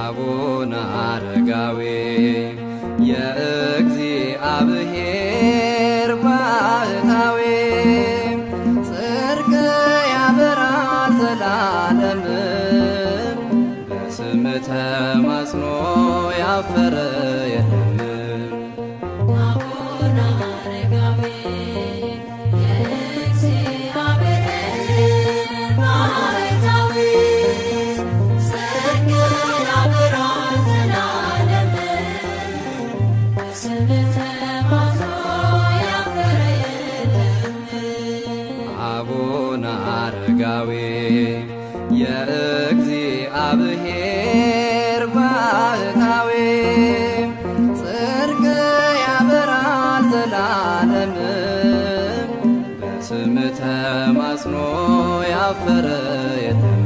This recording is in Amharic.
አቡነ አረጋዊ የእግዚአብሔር ባህታዊ ጽድቅ ያበራል ዘላለም በስም ተማጽኖ ያፈረ የለም። አቡነ አረጋዊ የእግዚአብሔር ባህታዊ ጽድቅ ያበራል ዘላለም በስም ተማጽኖ ያፈረ የለም። አቡነ አረጋዊ የእግዚአብሔር ባህታዊ ጽድቅ ያበራል ዘላለም በስም ተማጽኖ ያፈረ የለም።